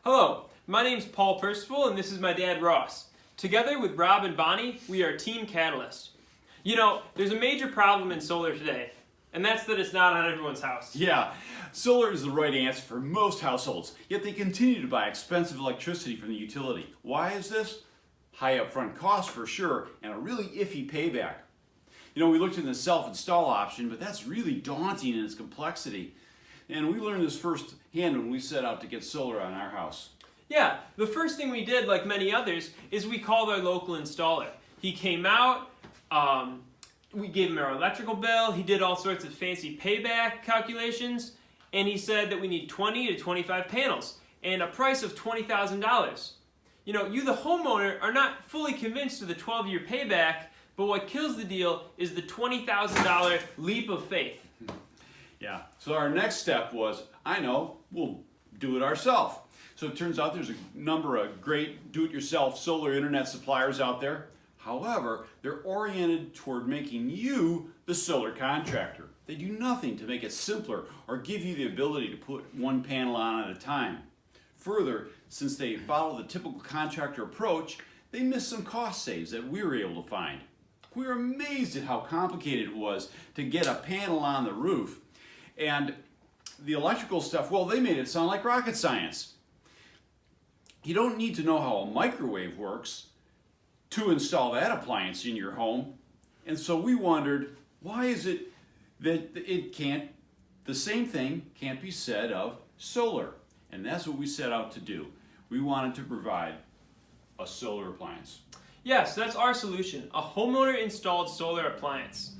Hello, my name's Paul Percival and this is my dad Ross. Together with Rob and Bonnie, we are Team Catalyst. You know, there's a major problem in solar today, and that's that it's not on everyone's house. Yeah, solar is the right answer for most households, yet they continue to buy expensive electricity from the utility. Why is this? High upfront costs for sure, and a really iffy payback. You know, we looked into the self-install option, but that's really daunting in its complexity. And we learned this firsthand when we set out to get solar on our house. Yeah, the first thing we did, like many others, is we called our local installer. He came out, we gave him our electrical bill, he did all sorts of fancy payback calculations, and he said that we need 20 to 25 panels and a price of $20,000. You know, you the homeowner are not fully convinced of the 12-year payback, but what kills the deal is the $20,000 leap of faith. Yeah, so our next step was, we'll do it ourselves. So it turns out there's a number of great do-it-yourself solar internet suppliers out there. However, they're oriented toward making you the solar contractor. They do nothing to make it simpler or give you the ability to put one panel on at a time. Further, since they follow the typical contractor approach, they miss some cost saves that we were able to find. We were amazed at how complicated it was to get a panel on the roof. And the electrical stuff, well, they made it sound like rocket science. You don't need to know how a microwave works to install that appliance in your home. And so we wondered, why is it that the same thing can't be said of solar? And that's what we set out to do. We wanted to provide a solar appliance. Yes, that's our solution, a homeowner installed solar appliance.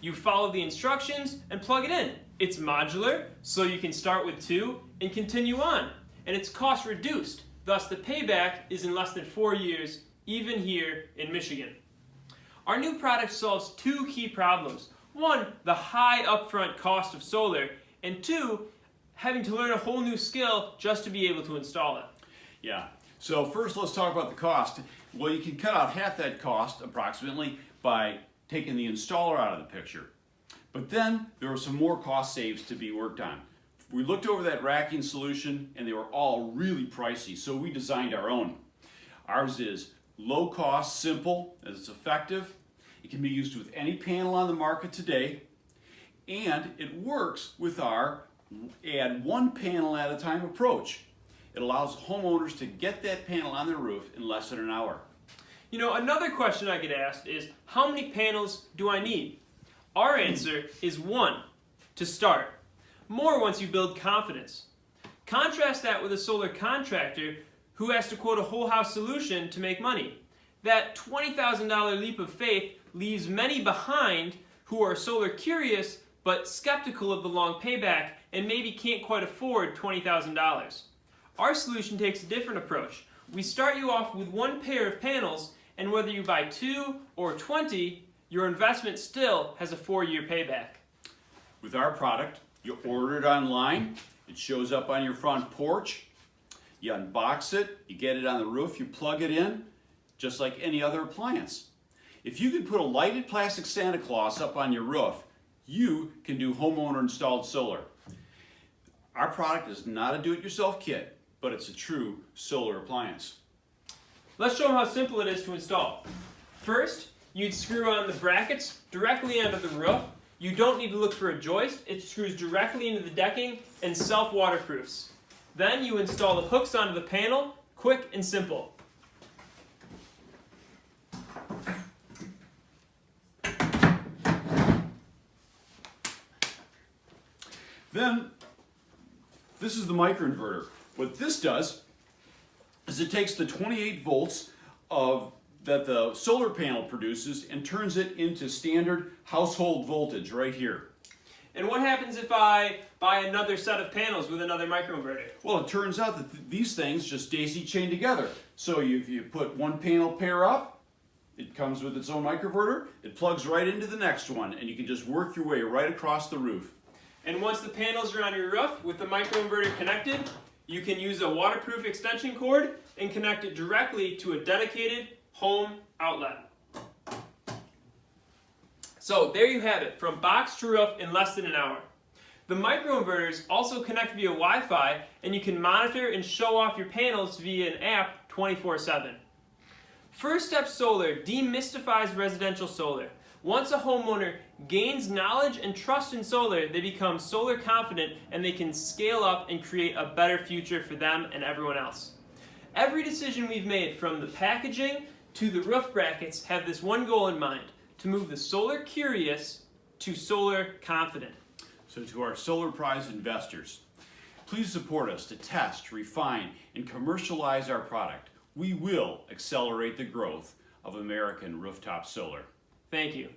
You follow the instructions and plug it in. It's modular, so you can start with 2 and continue on. And it's cost reduced, thus the payback is in less than 4 years, even here in Michigan. Our new product solves 2 key problems. 1, the high upfront cost of solar, and 2, having to learn a whole new skill just to be able to install it. Yeah, so first let's talk about the cost. Well, you can cut out half that cost approximately by taking the installer out of the picture. But then there are some more cost saves to be worked on. We looked over that racking solution and they were all really pricey, so we designed our own. Ours is low cost, simple, it's effective. It can be used with any panel on the market today, and it works with our add one panel at a time approach. It allows homeowners to get that panel on their roof in less than an hour. You know, another question I get asked is, how many panels do I need? Our answer is 1 to start. More once you build confidence. Contrast that with a solar contractor who has to quote a whole house solution to make money. That $20,000 leap of faith leaves many behind who are solar curious but skeptical of the long payback and maybe can't quite afford $20,000. Our solution takes a different approach. We start you off with 1 pair of panels, and whether you buy 2 or 20, your investment still has a 4-year payback. With our product, you order it online, it shows up on your front porch, you unbox it, you get it on the roof, you plug it in, just like any other appliance. If you could put a lighted plastic Santa Claus up on your roof, you can do homeowner installed solar. Our product is not a do-it-yourself kit, but it's a true solar appliance. Let's show them how simple it is to install. First, you'd screw on the brackets directly onto the roof. You don't need to look for a joist. It screws directly into the decking and self-waterproofs. Then you install the hooks onto the panel, quick and simple. Then, this is the microinverter. What this does is it takes the 28 volts that the solar panel produces and turns it into standard household voltage right here. And what happens if I buy another set of panels with another microinverter? Well, it turns out that these things just daisy chain together. So if you put one panel pair up, it comes with its own microinverter, it plugs right into the next one, and you can just work your way right across the roof. And once the panels are on your roof with the microinverter connected, you can use a waterproof extension cord and connect it directly to a dedicated home outlet. So there you have it, from box to roof in less than an hour. The microinverters also connect via Wi-Fi, and you can monitor and show off your panels via an app 24/7. First Step Solar demystifies residential solar. Once a homeowner gains knowledge and trust in solar, they become solar confident and they can scale up and create a better future for them and everyone else. Every decision we've made, from the packaging to the roof brackets, have this one goal in mind: to move the solar curious to solar confident. So to our Solar Prize investors, please support us to test, refine, and commercialize our product. We will accelerate the growth of American rooftop solar. Thank you.